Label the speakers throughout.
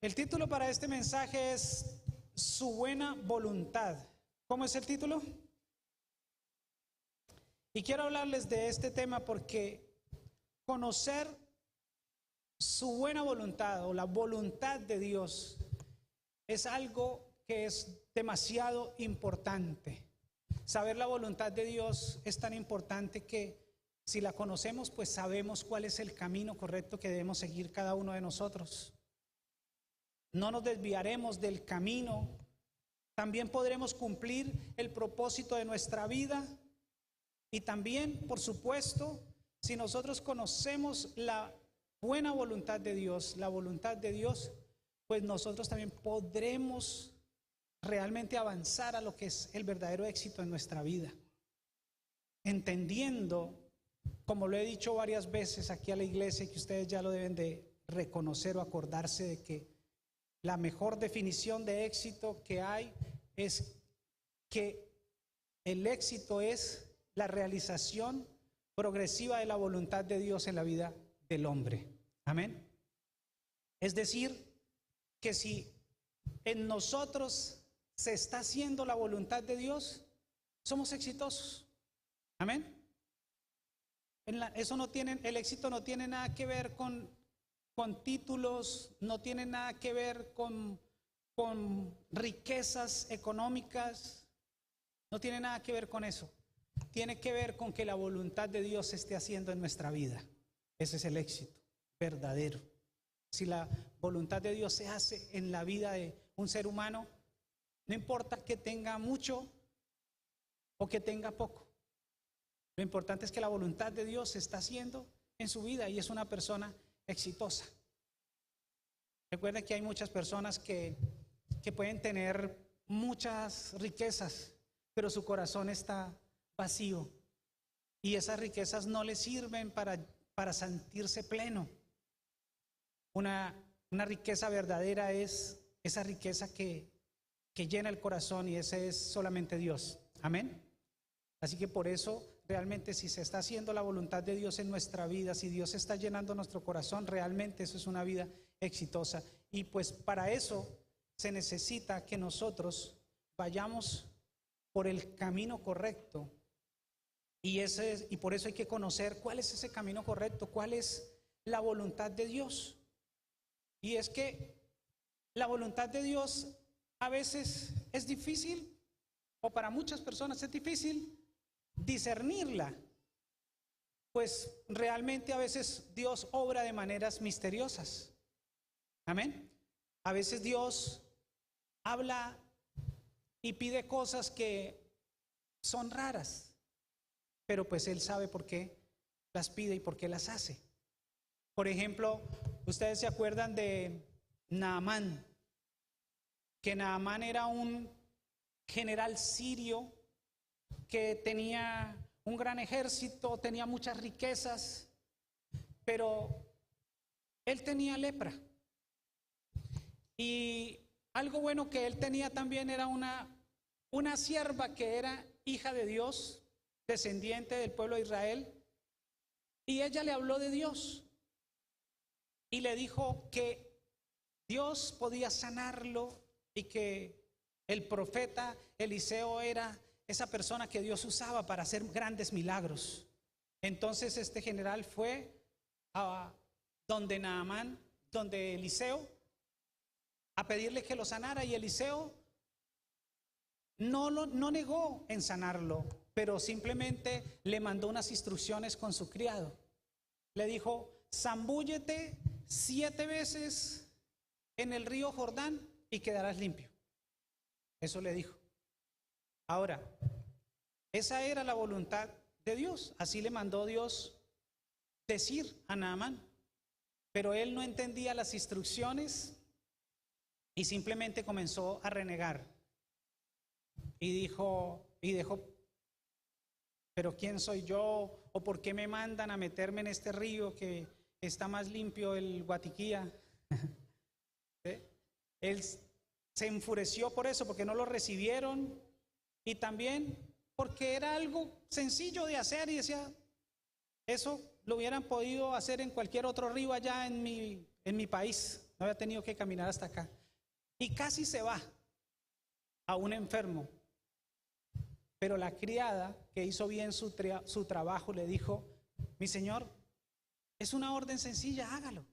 Speaker 1: El título para este mensaje es Su buena voluntad. ¿Cómo es el título? Y quiero hablarles de este tema porque conocer su buena voluntad o la voluntad de Dios es algo que es demasiado importante. Saber la voluntad de Dios es tan importante que si la conocemos, pues sabemos cuál es el camino correcto que debemos seguir cada uno de nosotros. No nos desviaremos del camino. También podremos cumplir el propósito de nuestra vida. Y también, por supuesto, si nosotros conocemos la buena voluntad de Dios, la voluntad de Dios, pues nosotros también podremos realmente avanzar a lo que es el verdadero éxito en nuestra vida. Entendiendo, como lo he dicho varias veces aquí a la iglesia, que ustedes ya lo deben de reconocer o acordarse de que la mejor definición de éxito que hay es que el éxito es la realización progresiva de la voluntad de Dios en la vida del hombre. Amén. Es decir, que si en nosotros se está haciendo la voluntad de Dios, somos exitosos. Amén. El éxito no tiene nada que ver con títulos, no tiene nada que ver con riquezas económicas, no tiene nada que ver con eso. Tiene que ver con que la voluntad de Dios se esté haciendo en nuestra vida. Ese es el éxito verdadero. Si la voluntad de Dios se hace en la vida de un ser humano, no importa que tenga mucho o que tenga poco. Lo importante es que la voluntad de Dios se está haciendo en su vida y es una persona exitosa. Recuerden que hay muchas personas que pueden tener muchas riquezas, pero su corazón está vacío y esas riquezas no les sirven para sentirse pleno. Una riqueza verdadera es esa riqueza que llena el corazón y ese es solamente Dios. Amén. Así que por eso realmente si se está haciendo la voluntad de Dios en nuestra vida, si Dios está llenando nuestro corazón, realmente eso es una vida exitosa. Y pues para eso se necesita que nosotros vayamos por el camino correcto. Y por eso hay que conocer cuál es ese camino correcto, cuál es la voluntad de Dios. Y es que la voluntad de Dios a veces es difícil, o para muchas personas es difícil discernirla, pues realmente a veces Dios obra de maneras misteriosas. Amén. A veces Dios habla y pide cosas que son raras, pero pues Él sabe por qué las pide y por qué las hace. Por ejemplo, ustedes se acuerdan de Naamán, que Naamán era un general sirio que tenía un gran ejército, tenía muchas riquezas, pero él tenía lepra. Y algo bueno que él tenía también era una sierva que era hija de Dios, descendiente del pueblo de Israel, y ella le habló de Dios y le dijo que Dios podía sanarlo y que el profeta Eliseo era esa persona que Dios usaba para hacer grandes milagros. Entonces este general fue a donde Naamán, donde Eliseo, a pedirle que lo sanara, y Eliseo no negó en sanarlo, pero simplemente le mandó unas instrucciones con su criado. Le dijo: zambúllete 7 veces en el río Jordán y quedarás limpio. Eso le dijo. Ahora, esa era la voluntad de Dios. Así le mandó Dios decir a Naamán. Pero él no entendía las instrucciones y simplemente comenzó a renegar. Y dejó, pero ¿quién soy yo? ¿O por qué me mandan a meterme en este río que está más limpio el Guatiquía? Él se enfureció por eso, porque no lo recibieron, y también porque era algo sencillo de hacer, y decía, eso lo hubieran podido hacer en cualquier otro río allá en mi país. no había tenido que caminar hasta acá. Y casi se va a un enfermo. Pero la criada, que hizo bien su trabajo, le dijo: mi señor, es una orden sencilla, hágalo.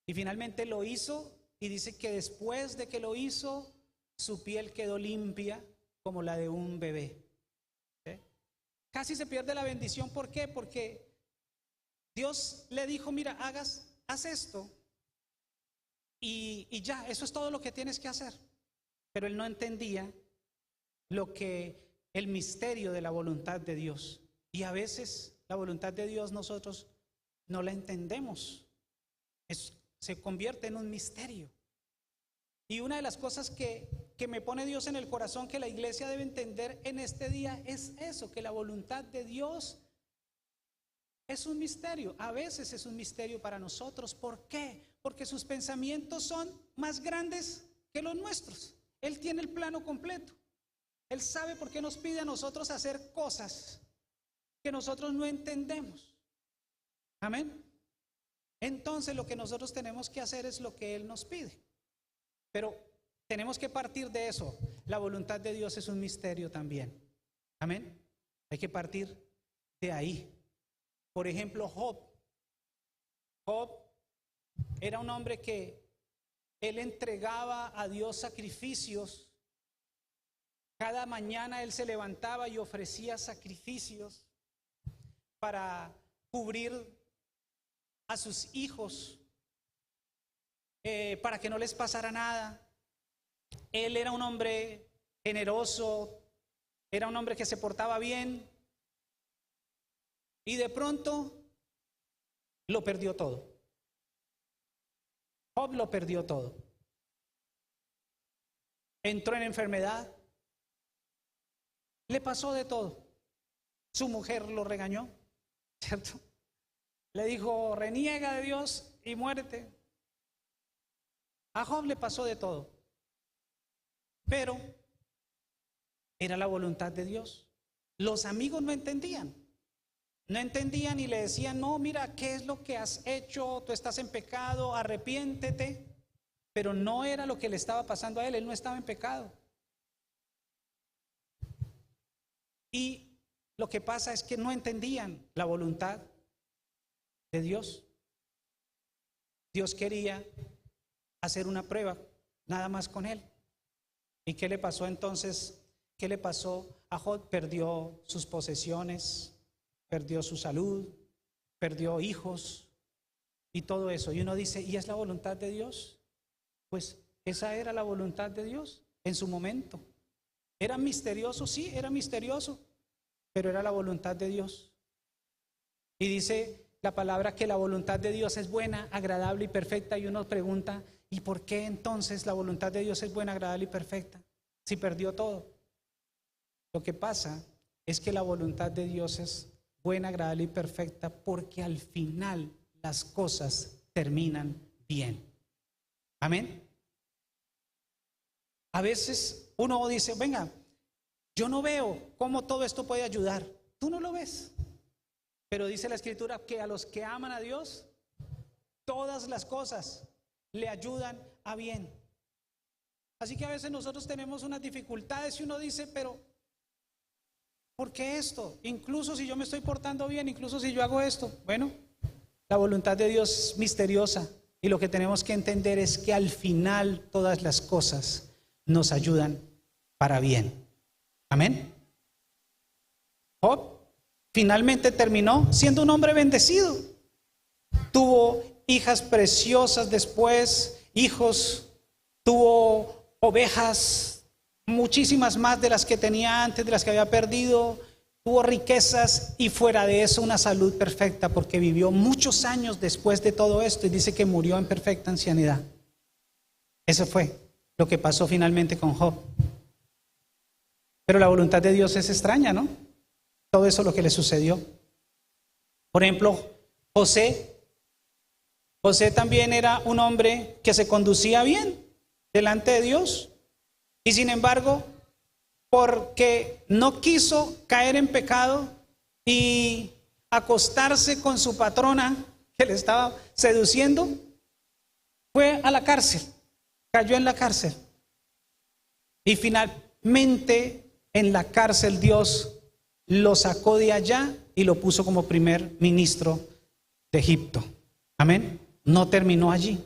Speaker 1: Y finalmente lo hizo, y dice que después de que lo hizo, su piel quedó limpia como la de un bebé. ¿Sí? Casi se pierde la bendición. ¿Por qué? Porque Dios le dijo: mira, haz esto y ya, eso es todo lo que tienes que hacer. Pero él no entendía el misterio de la voluntad de Dios. Y a veces la voluntad de Dios nosotros no la entendemos. Se convierte en un misterio. Y una de las cosas que me pone Dios en el corazón que la iglesia debe entender en este día es eso, que la voluntad de Dios es un misterio. A veces es un misterio para nosotros. ¿Por qué? Porque sus pensamientos son más grandes que los nuestros. Él tiene el plano completo. Él sabe por qué nos pide a nosotros hacer cosas que nosotros no entendemos. Amén. Entonces lo que nosotros tenemos que hacer es lo que Él nos pide. Pero tenemos que partir de eso. La voluntad de Dios es un misterio también. Amén. Hay que partir de ahí. Por ejemplo, Job. Job era un hombre que él entregaba a Dios sacrificios. Cada mañana él se levantaba y ofrecía sacrificios para cubrir a sus hijos, para que no les pasara nada. Él era un hombre generoso, era un hombre que se portaba bien, y de pronto lo perdió todo. Job lo perdió todo. Entró en enfermedad, le pasó de todo. Su mujer lo regañó, ¿cierto? Le dijo: reniega de Dios y muérete. A Job le pasó de todo, pero era la voluntad de Dios. Los amigos no entendían y le decían: no, mira, ¿qué es lo que has hecho? Tú estás en pecado, arrepiéntete. Pero no era lo que le estaba pasando a él no estaba en pecado. Y lo que pasa es que no entendían la voluntad de Dios. Dios quería hacer una prueba nada más con él. ¿Y qué le pasó entonces? ¿Qué le pasó a Job? Perdió sus posesiones, perdió su salud, perdió hijos y todo eso. Y uno dice: ¿y es la voluntad de Dios? Pues esa era la voluntad de Dios en su momento. ¿Era misterioso? Sí, era misterioso, pero era la voluntad de Dios. Y dice la palabra que la voluntad de Dios es buena, agradable y perfecta. Y uno pregunta: ¿y por qué entonces la voluntad de Dios es buena, agradable y perfecta si perdió todo? Lo que pasa es que la voluntad de Dios es buena, agradable y perfecta porque al final las cosas terminan bien. Amén. A veces uno dice: venga, yo no veo cómo todo esto puede ayudar. Tú no lo ves. Pero dice la Escritura que a los que aman a Dios, todas las cosas le ayudan a bien. Así que a veces nosotros tenemos unas dificultades y uno dice: pero ¿por qué esto? Incluso si yo me estoy portando bien, incluso si yo hago esto. Bueno, la voluntad de Dios es misteriosa y lo que tenemos que entender es que al final todas las cosas nos ayudan para bien. Amén. Job finalmente terminó siendo un hombre bendecido. Tuvo hijas preciosas después, hijos, tuvo ovejas, muchísimas más de las que tenía antes, de las que había perdido, tuvo riquezas y fuera de eso una salud perfecta porque vivió muchos años después de todo esto y dice que murió en perfecta ancianidad. Eso fue lo que pasó finalmente con Job. Pero la voluntad de Dios es extraña, ¿no? Todo eso lo que le sucedió. Por ejemplo, José también era un hombre que se conducía bien delante de Dios y sin embargo, porque no quiso caer en pecado y acostarse con su patrona que le estaba seduciendo, fue a la cárcel, cayó en la cárcel. Y finalmente en la cárcel Dios lo sacó de allá y lo puso como primer ministro de Egipto. Amén. No terminó allí.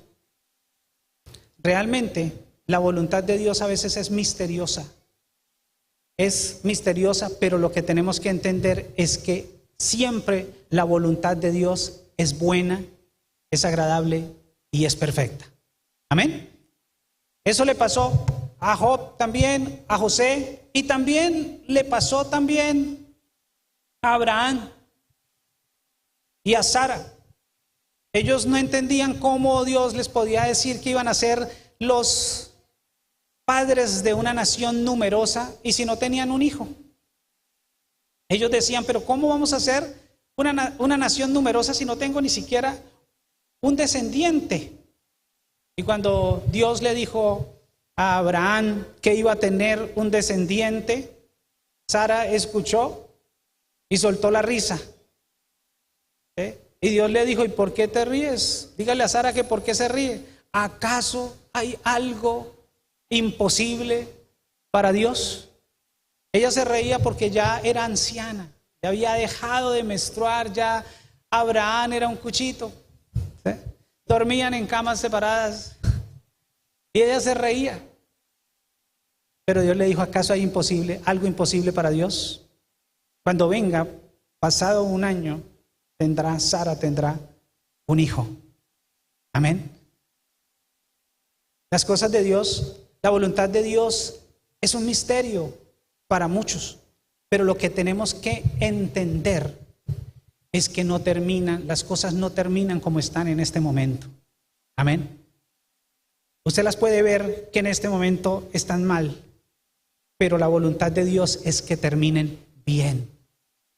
Speaker 1: Realmente la voluntad de Dios a veces es misteriosa. Es misteriosa, pero lo que tenemos que entender es que siempre la voluntad de Dios es buena, es agradable y es perfecta. Amén. Eso le pasó a Job también, a José, y también le pasó también a Abraham y a Sara. Ellos no entendían cómo Dios les podía decir que iban a ser los padres de una nación numerosa y si no tenían un hijo. Ellos decían, pero ¿cómo vamos a ser una nación numerosa si no tengo ni siquiera un descendiente? Y cuando Dios le dijo a Abraham que iba a tener un descendiente, Sara escuchó y soltó la risa. Y Dios le dijo, ¿y por qué te ríes? Dígale a Sara que por qué se ríe. ¿Acaso hay algo imposible para Dios? Ella se reía porque ya era anciana, ya había dejado de menstruar, ya Abraham era un cuchito. ¿Sí? Dormían en camas separadas y ella se reía. Pero Dios le dijo, ¿acaso hay algo imposible para Dios? Cuando venga, pasado un año, Sara tendrá un hijo. Amén. Las cosas de Dios, la voluntad de Dios es un misterio para muchos, pero lo que tenemos que entender es que las cosas no terminan como están en este momento. Amén. Usted las puede ver que en este momento están mal, pero la voluntad de Dios es que terminen bien.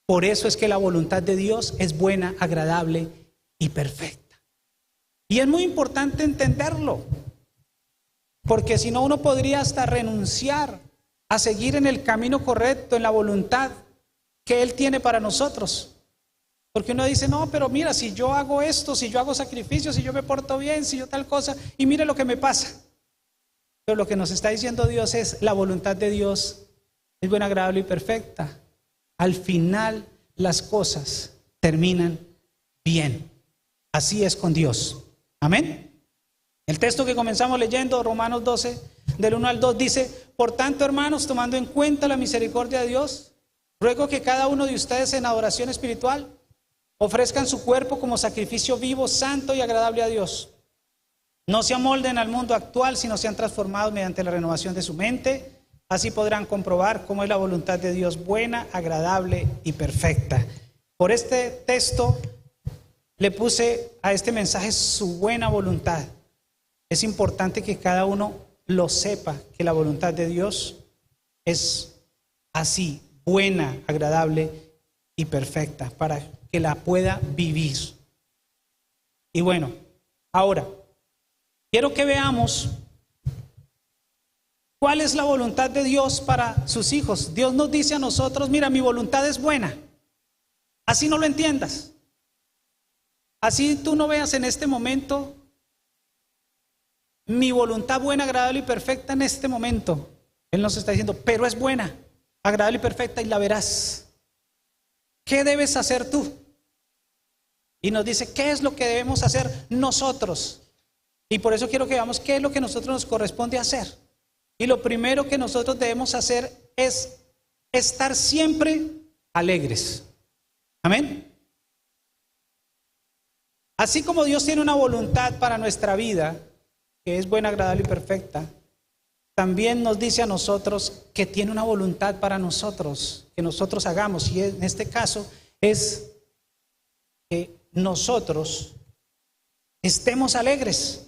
Speaker 1: Por eso es que la voluntad de Dios es buena, agradable y perfecta. Y es muy importante entenderlo, porque si no uno podría hasta renunciar a seguir en el camino correcto, en la voluntad que Él tiene para nosotros. Porque uno dice, no, pero mira, si yo hago esto, si yo hago sacrificios, si yo me porto bien, si yo tal cosa, y mire lo que me pasa. Pero lo que nos está diciendo Dios es, la voluntad de Dios es buena, agradable y perfecta. Al final las cosas terminan bien. Así es con Dios. Amén. El texto que comenzamos leyendo, Romanos 12, del 1 al 2, dice, por tanto, hermanos, tomando en cuenta la misericordia de Dios, ruego que cada uno de ustedes en adoración espiritual ofrezcan su cuerpo como sacrificio vivo, santo y agradable a Dios. No se amolden al mundo actual, sino sean transformados mediante la renovación de su mente. Así podrán comprobar cómo es la voluntad de Dios buena, agradable y perfecta. Por este texto le puse a este mensaje su buena voluntad. Es importante que cada uno lo sepa, que la voluntad de Dios es así, buena, agradable y perfecta, para que la pueda vivir. Y bueno, ahora, quiero que veamos cuál es la voluntad de Dios para sus hijos. Dios nos dice a nosotros, mira, mi voluntad es buena. Así no lo entiendas. Así tú no veas en este momento mi voluntad buena, agradable y perfecta en este momento. Él nos está diciendo, pero es buena, agradable y perfecta y la verás. ¿Qué debes hacer tú? Y nos dice, ¿qué es lo que debemos hacer nosotros? Y por eso quiero que veamos qué es lo que a nosotros nos corresponde hacer. Y lo primero que nosotros debemos hacer es estar siempre alegres. Amén. Así como Dios tiene una voluntad para nuestra vida, que es buena, agradable y perfecta, también nos dice a nosotros que tiene una voluntad para nosotros, que nosotros hagamos. Y en este caso es que nosotros estemos alegres.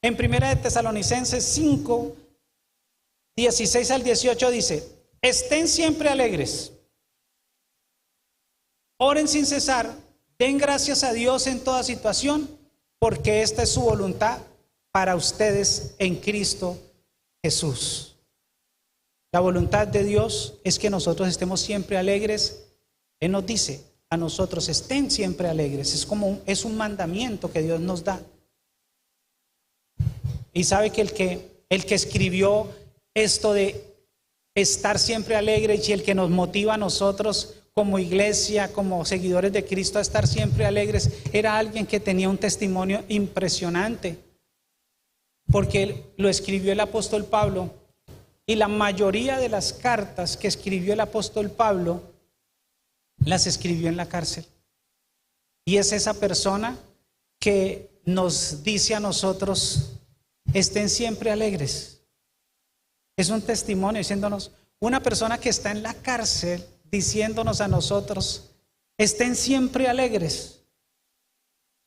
Speaker 1: En 1 de Tesalonicenses 5, 16 al 18 dice, estén siempre alegres, oren sin cesar, den gracias a Dios en toda situación, porque esta es su voluntad para ustedes en Cristo Jesús. La voluntad de Dios es que nosotros estemos siempre alegres. Él nos dice a nosotros, estén siempre alegres. Es un mandamiento que Dios nos da. Y sabe que el que escribió esto de estar siempre alegres y el que nos motiva a nosotros como iglesia, como seguidores de Cristo a estar siempre alegres, era alguien que tenía un testimonio impresionante, porque lo escribió el apóstol Pablo, y la mayoría de las cartas que escribió el apóstol Pablo las escribió en la cárcel. Y es esa persona que nos dice a nosotros: estén siempre alegres. Es un testimonio diciéndonos, una persona que está en la cárcel diciéndonos a nosotros: estén siempre alegres.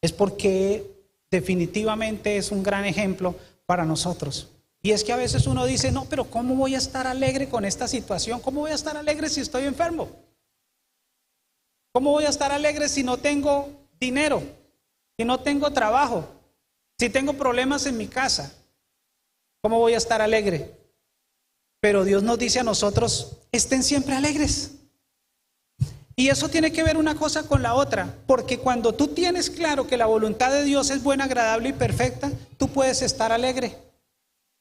Speaker 1: Es porque definitivamente es un gran ejemplo para nosotros. Y es que a veces uno dice: no, pero ¿cómo voy a estar alegre con esta situación? ¿Cómo voy a estar alegre si estoy enfermo? ¿Cómo voy a estar alegre si no tengo dinero? Si no tengo trabajo, si tengo problemas en mi casa, ¿cómo voy a estar alegre? Pero Dios nos dice a nosotros: estén siempre alegres. Y eso tiene que ver una cosa con la otra, porque cuando tú tienes claro que la voluntad de Dios es buena, agradable y perfecta, tú puedes estar alegre.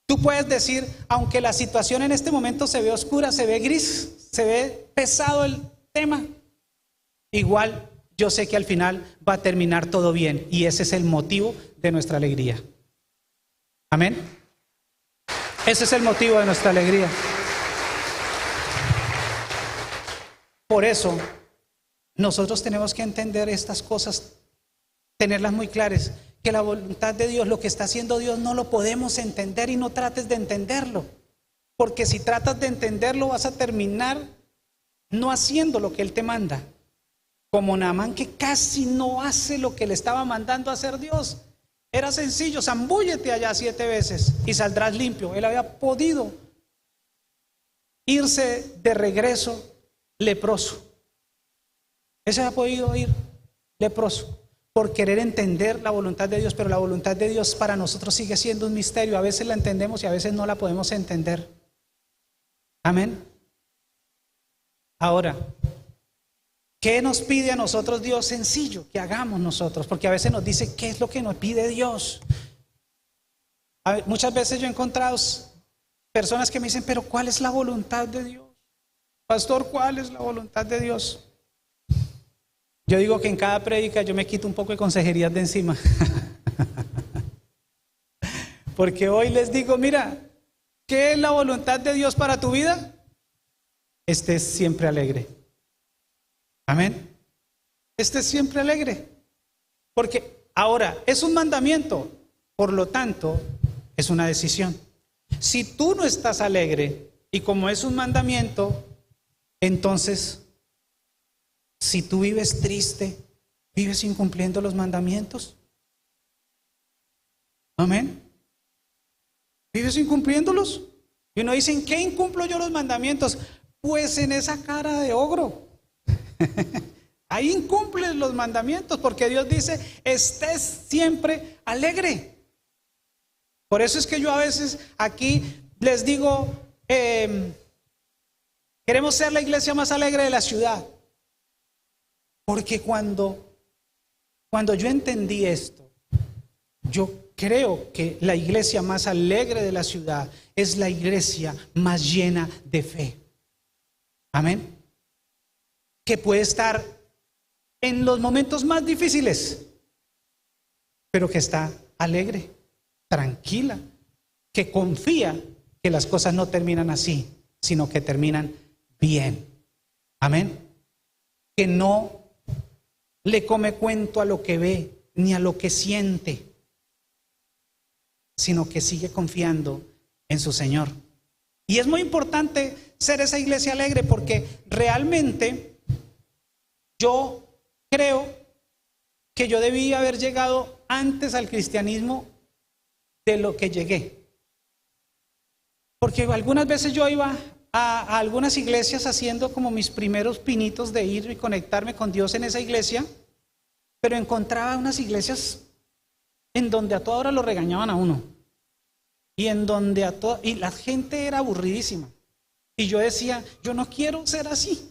Speaker 1: Tú puedes decir, aunque la situación en este momento se ve oscura, se ve gris, se ve pesado el tema, igual yo sé que al final va a terminar todo bien, y ese es el motivo de nuestra alegría. Amén. Ese es el motivo de nuestra alegría. Por eso nosotros tenemos que entender estas cosas, tenerlas muy claras, que la voluntad de Dios, lo que está haciendo Dios, no lo podemos entender, y no trates de entenderlo, porque si tratas de entenderlo vas a terminar no haciendo lo que Él te manda, como Naamán, que casi no hace lo que le estaba mandando a hacer Dios. Era sencillo: zambúllete allá 7 veces y saldrás limpio. Él había podido irse de regreso leproso. Él se había podido ir leproso por querer entender la voluntad de Dios, pero la voluntad de Dios para nosotros sigue siendo un misterio. A veces la entendemos y a veces no la podemos entender. Amén. Ahora, ¿qué nos pide a nosotros Dios? Sencillo, que hagamos nosotros, porque a veces nos dice: ¿qué es lo que nos pide Dios? Muchas veces yo he encontrado personas que me dicen: pero ¿cuál es la voluntad de Dios? Pastor, ¿cuál es la voluntad de Dios? Yo digo que en cada prédica yo me quito un poco de consejerías de encima. Porque hoy les digo: mira, ¿qué es la voluntad de Dios para tu vida? Estés siempre alegre. Amén. Estés siempre alegre. Porque ahora es un mandamiento, por lo tanto es una decisión. Si tú no estás alegre, y como es un mandamiento, entonces si tú vives triste, vives incumpliendo los mandamientos. Amén. ¿Vives incumpliéndolos? Y uno dice: ¿en qué incumplo yo los mandamientos? Pues en esa cara de ogro. Ahí incumples los mandamientos, porque Dios dice: estés siempre alegre. Por eso es que yo a veces aquí les digo, queremos ser la iglesia más alegre de la ciudad. Porque cuando yo entendí esto, yo creo que la iglesia más alegre de la ciudad es la iglesia más llena de fe. Amén. Que puede estar en los momentos más difíciles, pero que está alegre, tranquila, que confía que las cosas no terminan así, sino que terminan bien. Amén. Que no le come cuento a lo que ve ni a lo que siente, sino que sigue confiando en su Señor. Y es muy importante ser esa iglesia alegre, porque realmente yo creo que yo debí haber llegado antes al cristianismo de lo que llegué. Porque algunas veces yo iba a algunas iglesias haciendo como mis primeros pinitos de ir y conectarme con Dios en esa iglesia, pero encontraba unas iglesias en donde a toda hora lo regañaban a uno, y en donde y la gente era aburridísima, y yo decía: yo no quiero ser así.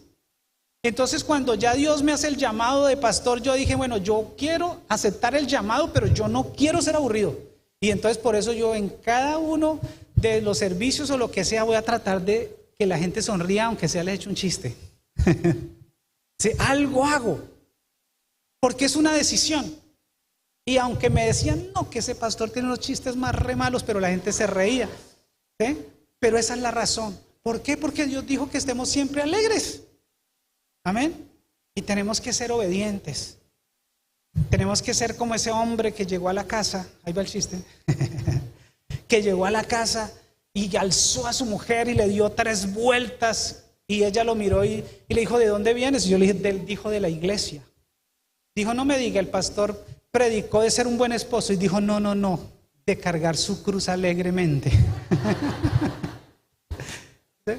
Speaker 1: Entonces, cuando ya Dios me hace el llamado de pastor, yo dije: bueno, yo quiero aceptar el llamado, pero yo no quiero ser aburrido. Y entonces por eso yo en cada uno de los servicios o lo que sea voy a tratar de que la gente sonría, aunque sea le eche un chiste. Sí, algo hago, porque es una decisión. Y aunque me decían, no, que ese pastor tiene unos chistes más re malos, pero la gente se reía. ¿Sí? Pero esa es la razón. ¿Por qué? Porque Dios dijo que estemos siempre alegres. Amén. Y tenemos que ser obedientes. Tenemos que ser como ese hombre que llegó a la casa. Ahí va el chiste. Que llegó a la casa y alzó a su mujer y le dio 3 vueltas. Y ella lo miró y le dijo, ¿de dónde vienes? Y yo le dije, dijo, de la iglesia. Dijo, no me diga, el pastor predicó de ser un buen esposo. Y dijo, no, de cargar su cruz alegremente. ¿Sí?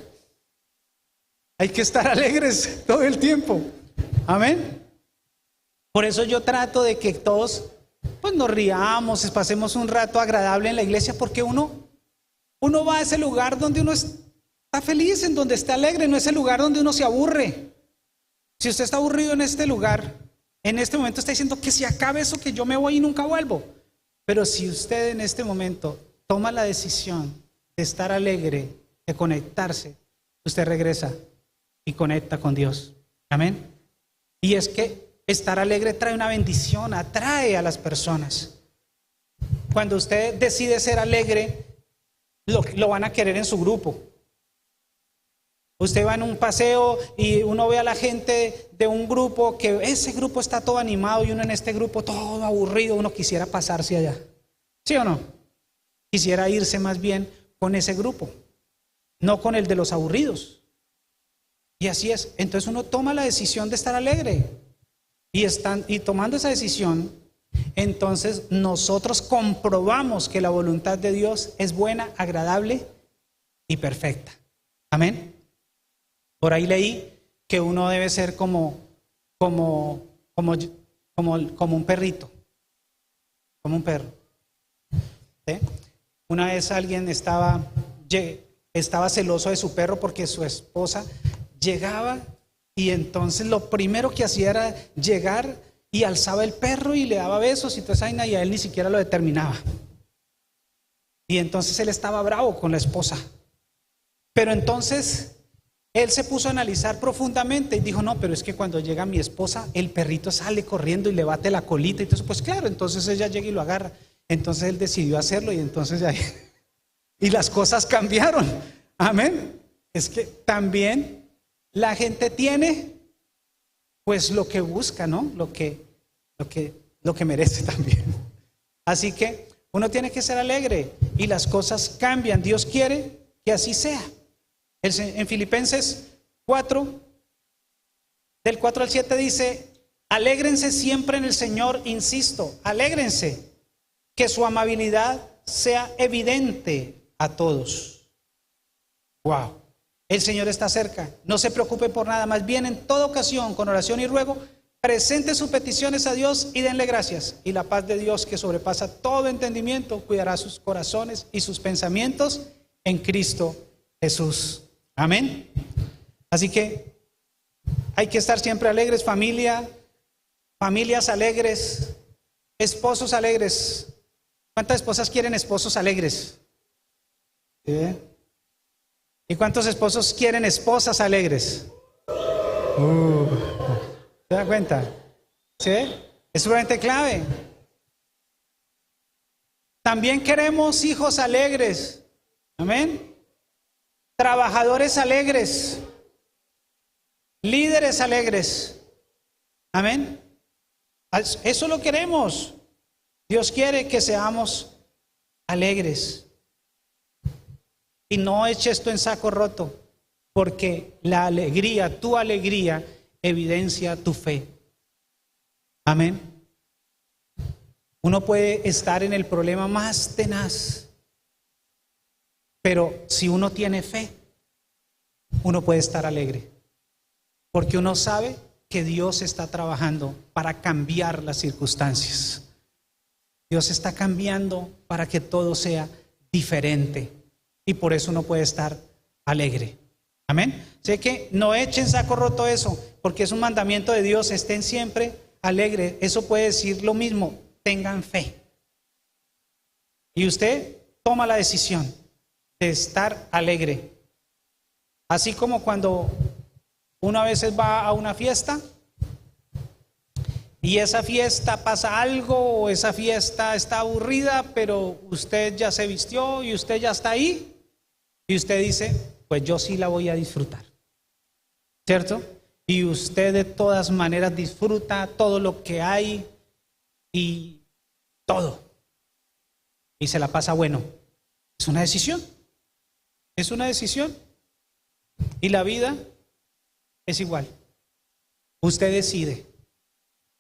Speaker 1: Hay que estar alegres todo el tiempo. Amén. Por eso yo trato de que todos pues nos riamos, pasemos un rato agradable en la iglesia, porque uno va a ese lugar donde uno está feliz, en donde está alegre, no es el lugar donde uno se aburre. Si usted está aburrido en este lugar, en este momento está diciendo que se acabe eso, que yo me voy y nunca vuelvo. Pero si usted en este momento toma la decisión de estar alegre, de conectarse, usted regresa y conecta con Dios. Amén. Y es que estar alegre trae una bendición, atrae a las personas. Cuando usted decide ser alegre, lo van a querer en su grupo. Usted va en un paseo y uno ve a la gente de un grupo, que ese grupo está todo animado y uno en este grupo todo aburrido, uno quisiera pasarse allá. ¿Sí o no? Quisiera irse más bien con ese grupo, no con el de los aburridos. Y así es. Entonces uno toma la decisión de estar alegre. Y tomando esa decisión, entonces nosotros comprobamos que la voluntad de Dios es buena, agradable y perfecta. Amén. Por ahí leí que uno debe ser como un perrito, como un perro. ¿Sí? Una vez alguien estaba celoso de su perro porque su esposa llegaba y entonces lo primero que hacía era llegar y alzaba el perro y le daba besos y toda esa vaina, y a él ni siquiera lo determinaba. Y entonces él estaba bravo con la esposa. Pero entonces él se puso a analizar profundamente y dijo, no, pero es que cuando llega mi esposa, el perrito sale corriendo y le bate la colita. Y entonces, pues claro, entonces ella llega y lo agarra. Entonces él decidió hacerlo y entonces ya, y las cosas cambiaron. Amén. Es que también la gente tiene pues lo que busca, ¿no? Lo que merece también. Así que uno tiene que ser alegre y las cosas cambian. Dios quiere que así sea. En Filipenses 4, del 4 al 7 dice, alégrense siempre en el Señor, insisto, alégrense, que su amabilidad sea evidente a todos. Wow. El Señor está cerca, no se preocupe por nada, más bien en toda ocasión, con oración y ruego, presente sus peticiones a Dios y denle gracias. Y la paz de Dios, que sobrepasa todo entendimiento, cuidará sus corazones y sus pensamientos en Cristo Jesús. Amén. Así que hay que estar siempre alegres, familias alegres, esposos alegres. ¿Cuántas esposas quieren esposos alegres? ¿Sí? ¿Y cuántos esposos quieren esposas alegres? ¿Se da cuenta? ¿Sí? Es sumamente clave. También queremos hijos alegres. Amén. Trabajadores alegres. Líderes alegres. Amén. Eso lo queremos. Dios quiere que seamos alegres. Y no eche esto en saco roto, porque la alegría, tu alegría, evidencia tu fe. Amén. Uno puede estar en el problema más tenaz, pero si uno tiene fe, uno puede estar alegre, porque uno sabe que Dios está trabajando para cambiar las circunstancias. Dios está cambiando para que todo sea diferente. Y por eso uno puede estar alegre. Amén. Sé que no echen saco roto eso, porque es un mandamiento de Dios. Estén siempre alegres. Eso puede decir lo mismo. Tengan fe. Y usted toma la decisión de estar alegre. Así como cuando uno a veces va a una fiesta y esa fiesta pasa algo o esa fiesta está aburrida, pero usted ya se vistió y usted ya está ahí y usted dice, pues yo sí la voy a disfrutar, ¿cierto? Y usted de todas maneras disfruta todo lo que hay y todo. Y se la pasa bueno. Es una decisión. Es una decisión. Y la vida es igual. Usted decide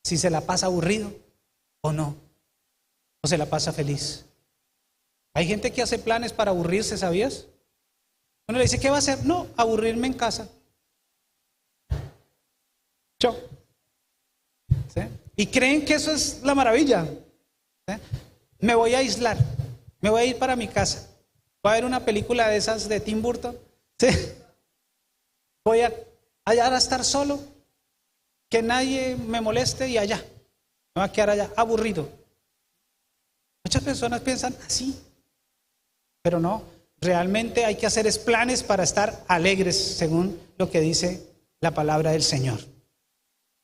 Speaker 1: si se la pasa aburrido o no. O se la pasa feliz. Hay gente que hace planes para aburrirse, ¿sabías? Uno le dice, ¿qué va a hacer? No, aburrirme en casa. Chao. ¿Sí? Y creen que eso es la maravilla. ¿Sí? Me voy a aislar, me voy a ir para mi casa. Voy a ver una película de esas de Tim Burton. ¿Sí? Voy a allá a estar solo, que nadie me moleste y allá. Me voy a quedar allá, aburrido. Muchas personas piensan así, pero no. Realmente hay que hacer planes para estar alegres, según lo que dice la palabra del Señor.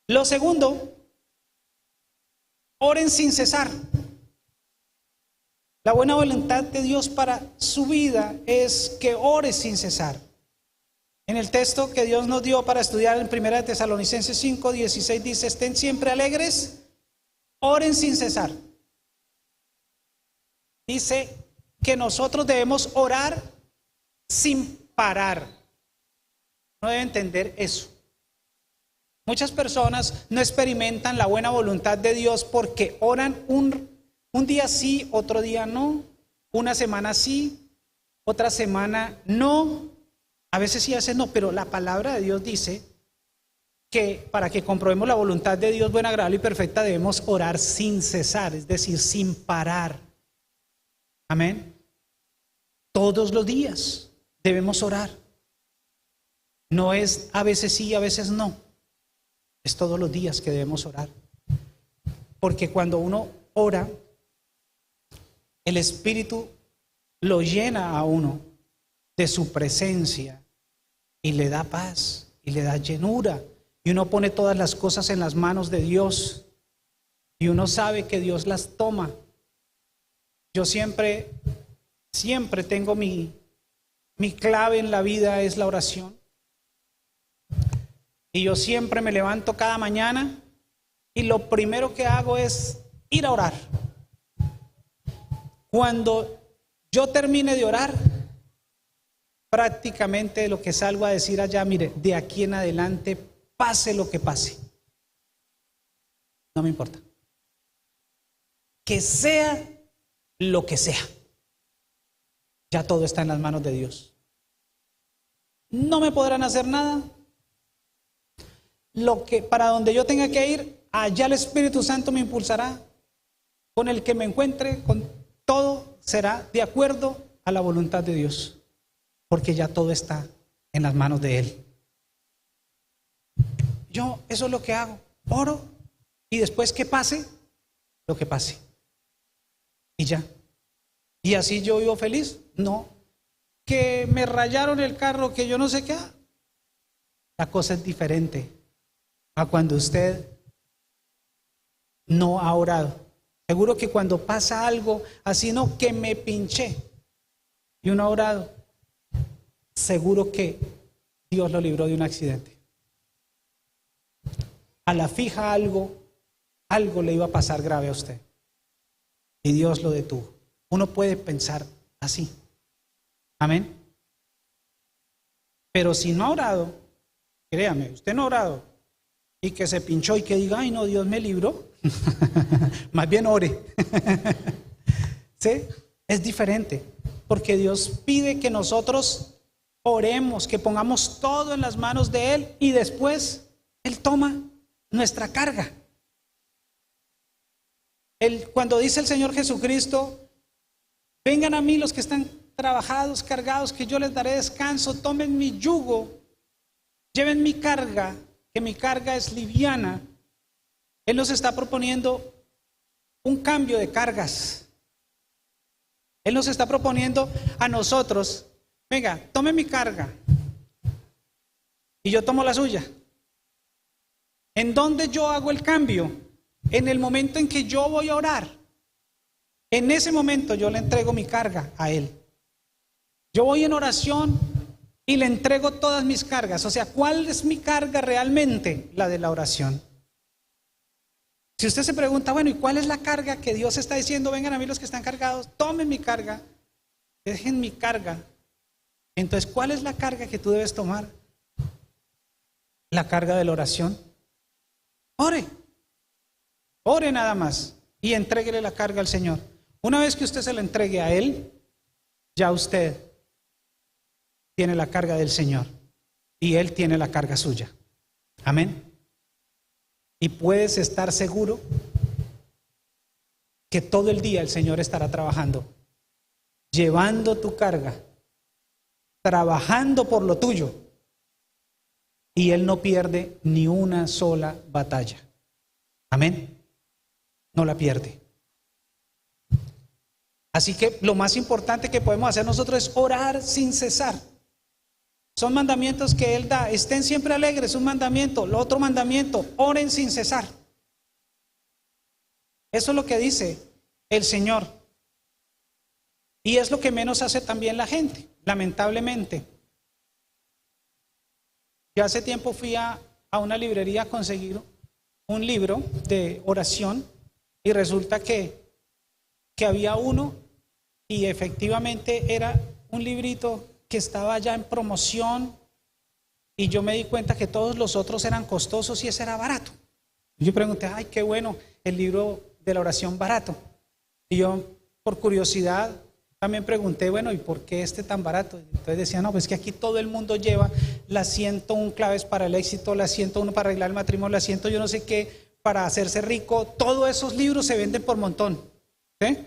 Speaker 1: Lo segundo, oren sin cesar. La buena voluntad de Dios para su vida es que ore sin cesar. En el texto que Dios nos dio para estudiar en 1 Tesalonicenses 5:16 dice, estén siempre alegres, oren sin cesar. Dice que nosotros debemos orar sin parar. No debe entender eso. Muchas personas no experimentan la buena voluntad de Dios porque oran un día sí, otro día no, una semana sí, otra semana no, a veces sí, a veces no, pero la palabra de Dios dice que para que comprobemos la voluntad de Dios buena, agradable y perfecta debemos orar sin cesar, es decir, sin parar. Amén. Todos los días debemos orar. No es a veces sí, a veces no. Es todos los días que debemos orar. Porque cuando uno ora, el Espíritu lo llena a uno de su presencia y le da paz y le da llenura. Y uno pone todas las cosas en las manos de Dios y uno sabe que Dios las toma. Yo siempre tengo mi clave en la vida es la oración. Y yo siempre me levanto cada mañana y lo primero que hago es ir a orar. Cuando yo termine de orar, prácticamente lo que salgo a decir allá, mire, de aquí en adelante, pase lo que pase. No me importa. Que sea lo que sea. Ya todo está en las manos de Dios. No me podrán hacer nada. Para donde yo tenga que ir, allá el Espíritu Santo me impulsará. Con el que me encuentre, con todo será de acuerdo a la voluntad de Dios, porque ya todo está en las manos de Él. Yo eso es lo que hago, oro y después que pase lo que pase y ya. Y así yo vivo feliz. No, que me rayaron el carro, que yo no sé qué. La cosa es diferente a cuando usted no ha orado. Seguro que cuando pasa algo así, no, que me pinché y uno ha orado, seguro que Dios lo libró de un accidente. A la fija algo le iba a pasar grave a usted y Dios lo detuvo. Uno puede pensar así. Amén. Pero si no ha orado, créame, usted no ha orado y que se pinchó y que diga, ay no, Dios me libró. Más bien ore. ¿Sí? Es diferente, porque Dios pide que nosotros oremos, que pongamos todo en las manos de Él y después Él toma nuestra carga. Cuando dice el Señor Jesucristo, vengan a mí los que están trabajados, cargados, que yo les daré descanso, tomen mi yugo, lleven mi carga, que mi carga es liviana. Él nos está proponiendo un cambio de cargas. Él nos está proponiendo a nosotros, venga, tome mi carga y yo tomo la suya. ¿En dónde yo hago el cambio? En el momento en que yo voy a orar. En ese momento yo le entrego mi carga a Él. Yo voy en oración y le entrego todas mis cargas. O sea, ¿cuál es mi carga realmente? La de la oración. Si usted se pregunta, bueno, ¿y cuál es la carga que Dios está diciendo? Vengan a mí los que están cargados, tomen mi carga, dejen mi carga. Entonces, ¿cuál es la carga que tú debes tomar? La carga de la oración. Ore. Ore nada más y entréguele la carga al Señor. Una vez que usted se la entregue a Él, ya usted tiene la carga del Señor y Él tiene la carga suya. Amén. Y puedes estar seguro que todo el día el Señor estará trabajando, llevando tu carga, trabajando por lo tuyo, y Él no pierde ni una sola batalla. Amén. No la pierde. Así que lo más importante que podemos hacer nosotros es orar sin cesar. Son mandamientos que Él da. Estén siempre alegres, un mandamiento. Lo otro mandamiento, oren sin cesar. Eso es lo que dice el Señor. Y es lo que menos hace también la gente, lamentablemente. Yo hace tiempo fui a una librería a conseguir un libro de oración y resulta que había uno y efectivamente era un librito que estaba ya en promoción y yo me di cuenta que todos los otros eran costosos y ese era barato. Y yo pregunté, ay, qué bueno, el libro de la oración barato. Y yo, por curiosidad, también pregunté, bueno, ¿y por qué este tan barato? Entonces decía, no, pues que aquí todo el mundo lleva las 101 claves para el éxito, las 101 para arreglar el matrimonio, las 100 yo no sé qué, para hacerse rico. Todos esos libros se venden por montón. ¿Sí?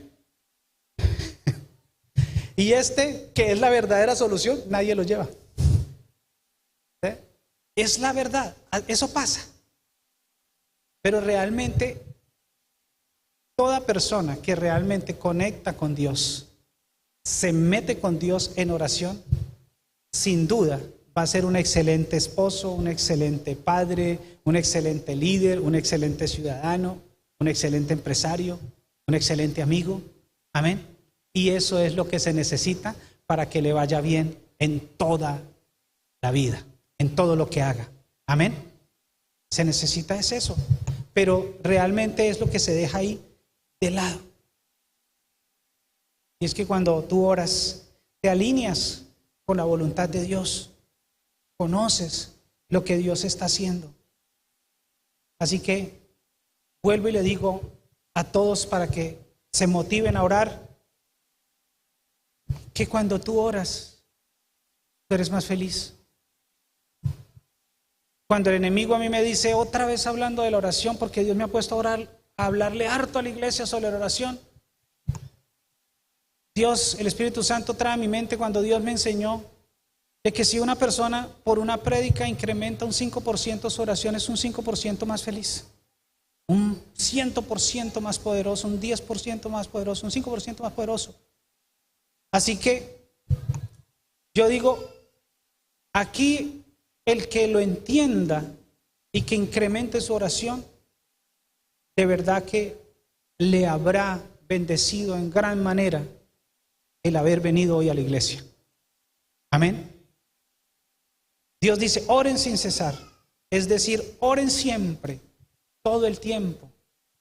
Speaker 1: Y este, que es la verdadera solución, nadie lo lleva. ¿Sí? Es la verdad, eso pasa. Pero realmente, toda persona que realmente conecta con Dios, se mete con Dios en oración, sin duda va a ser un excelente esposo, un excelente padre, un excelente líder, un excelente ciudadano, un excelente empresario, un excelente amigo. Amén. Y eso es lo que se necesita para que le vaya bien en toda la vida, en todo lo que haga. Amén. Se necesita es eso, pero realmente es lo que se deja ahí de lado. Y es que cuando tú oras, te alineas con la voluntad de Dios, conoces lo que Dios está haciendo. Así que vuelvo y le digo a todos para que se motiven a orar, que cuando tú oras, tú eres más feliz. Cuando el enemigo a mí me dice, otra vez hablando de la oración, porque Dios me ha puesto a orar, a hablarle harto a la iglesia sobre la oración. Dios, el Espíritu Santo trae a mi mente cuando Dios me enseñó de que si una persona por una prédica incrementa un 5% su oración, es un 5% más feliz, un 100% más poderoso, un 10% más poderoso, un 5% más poderoso. Así que yo digo, aquí el que lo entienda y que incremente su oración, de verdad que le habrá bendecido en gran manera el haber venido hoy a la iglesia. Amén. Dios dice, oren sin cesar, es decir, oren siempre, todo el tiempo,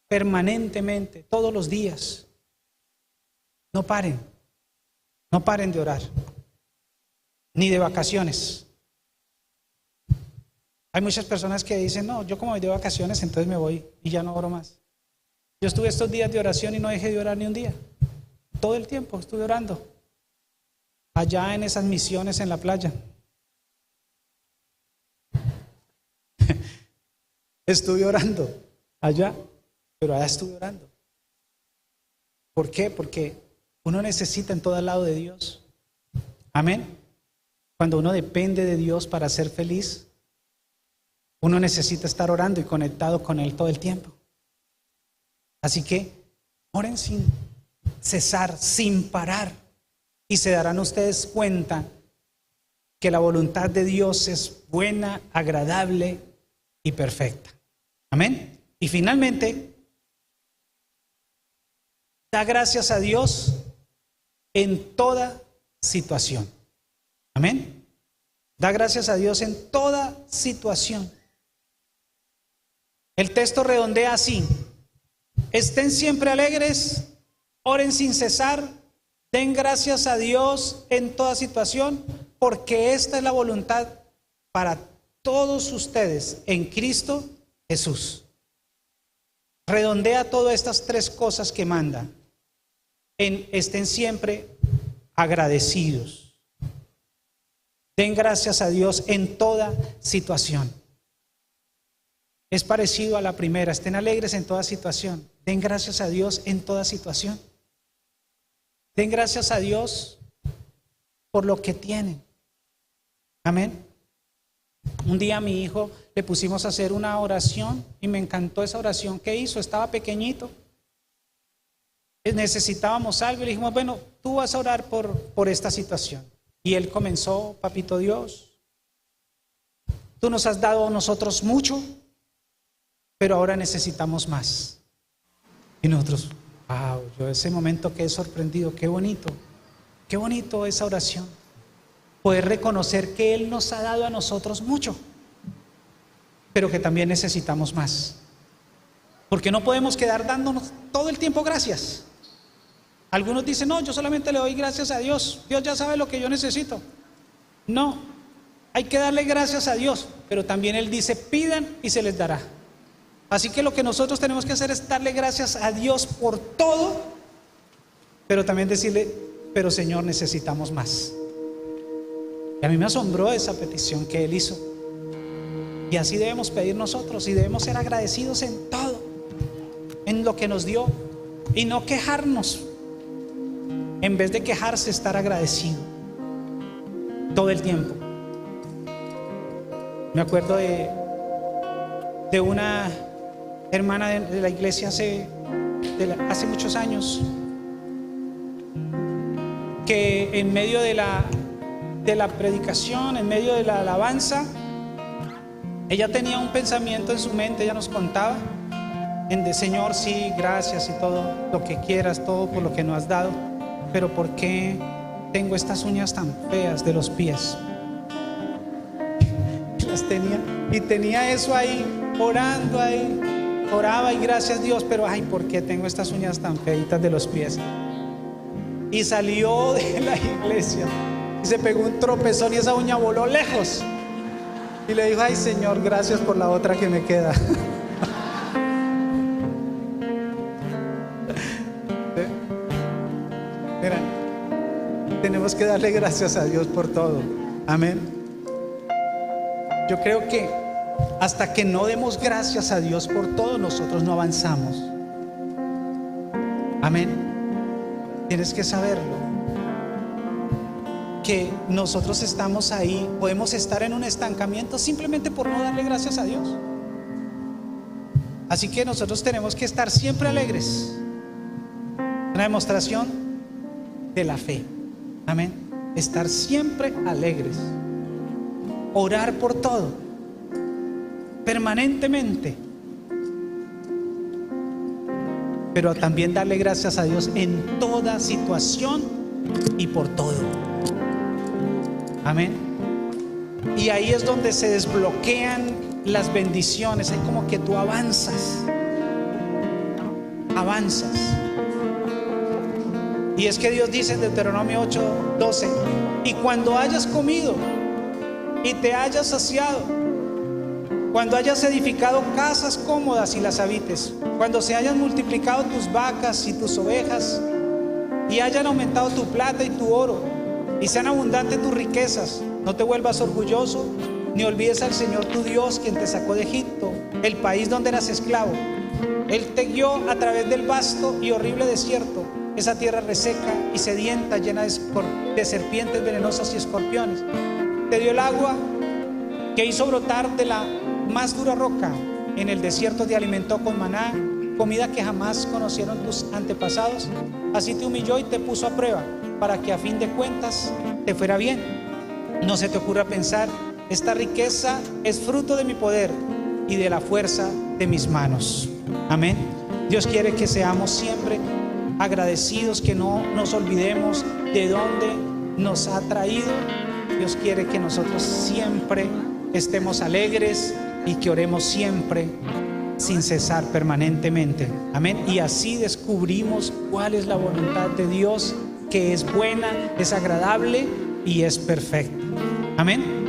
Speaker 1: permanentemente, todos los días. No paren de orar, ni de vacaciones. Hay muchas personas que dicen, no, yo como voy de vacaciones, entonces me voy y ya no oro más. Yo estuve estos días de oración y no dejé de orar ni un día. Todo el tiempo estuve orando. Allá en esas misiones en la playa. Estuve orando allá, pero allá estuve orando. ¿Por qué? Porque uno necesita en todo lado de Dios. Amén. Cuando uno depende de Dios para ser feliz, uno necesita estar orando y conectado con Él todo el tiempo. Así que oren sin cesar, sin parar. Y se darán ustedes cuenta que la voluntad de Dios es buena, agradable y perfecta. Amén. Y finalmente, da gracias a Dios en toda situación. Amén. Da gracias a Dios en toda situación. El texto redondea así: estén siempre alegres, oren sin cesar, den gracias a Dios en toda situación, porque esta es la voluntad para todos ustedes en Cristo Jesús. Redondea todas estas tres cosas que manda. Estén siempre agradecidos. Den gracias a Dios en toda situación. Es parecido a la primera: estén alegres en toda situación. Den gracias a Dios en toda situación. Den gracias a Dios por lo que tienen. Amén. Un día a mi hijo le pusimos a hacer una oración y me encantó esa oración que hizo. Estaba pequeñito. Necesitábamos algo y le dijimos: bueno, tú vas a orar por esta situación. Y él comenzó: papito Dios, tú nos has dado a nosotros mucho, pero ahora necesitamos más. Y nosotros, wow, yo ese momento quedé sorprendido. Qué bonito esa oración. Poder reconocer que Él nos ha dado a nosotros mucho, pero que también necesitamos más. Porque no podemos quedar dándonos todo el tiempo gracias. Algunos dicen: no, yo solamente le doy gracias a Dios. Dios ya sabe lo que yo necesito. No, hay que darle gracias a Dios, pero también Él dice: pidan y se les dará. Así que lo que nosotros tenemos que hacer es darle gracias a Dios por todo, pero también decirle: pero Señor, necesitamos más. Y a mí me asombró esa petición que Él hizo. Y así debemos pedir nosotros, y debemos ser agradecidos en todo, en lo que nos dio, y no quejarnos. En vez de quejarse, estar agradecido todo el tiempo. Me acuerdo de una hermana de la iglesia hace muchos años, que en medio de la predicación, en medio de la alabanza, ella tenía un pensamiento en su mente. Ella nos contaba Señor, sí, gracias y todo lo que quieras, todo por lo que nos has dado, pero ¿por qué tengo estas uñas tan feas de los pies? Las tenía, y tenía eso ahí, orando ahí, oraba y gracias Dios, pero ay, ¿por qué tengo estas uñas tan feitas de los pies? Y salió de la iglesia y se pegó un tropezón y esa uña voló lejos. Y le dijo: ay Señor, gracias por la otra que me queda. Mira, tenemos que darle gracias a Dios por todo. Amén. Yo creo que hasta que no demos gracias a Dios por todo, nosotros no avanzamos. Amén. Tienes que saberlo, que nosotros estamos ahí, podemos estar en un estancamiento simplemente por no darle gracias a Dios. Así que nosotros tenemos que estar siempre alegres. Una demostración de la fe. Amén. Estar siempre alegres. Orar por todo, permanentemente, pero también darle gracias a Dios en toda situación y por todo. Amén. Y ahí es donde se desbloquean las bendiciones. Hay como que tú avanzas. Y es que Dios dice en Deuteronomio 8:12: y cuando hayas comido y te hayas saciado, cuando hayas edificado casas cómodas y las habites, cuando se hayan multiplicado tus vacas y tus ovejas, y hayan aumentado tu plata y tu oro, y sean abundantes tus riquezas, no te vuelvas orgulloso, ni olvides al Señor tu Dios, quien te sacó de Egipto, el país donde eras esclavo. Él te guió a través del vasto y horrible desierto, esa tierra reseca y sedienta, llena de serpientes venenosas y escorpiones. Te dio el agua que hizo brotar de la más dura roca. En el desierto te alimentó con maná comida que jamás conocieron tus antepasados. Así te humilló y te puso a prueba para que a fin de cuentas te fuera bien. No se te ocurra pensar: esta riqueza es fruto de mi poder y de la fuerza de mis manos. Amén. Dios quiere que seamos siempre agradecidos, que no nos olvidemos de dónde nos ha traído. Dios quiere que nosotros siempre estemos alegres y que oremos siempre sin cesar, permanentemente. Amén. Y así descubrimos cuál es la voluntad de Dios, que es buena, es agradable y es perfecta. Amén.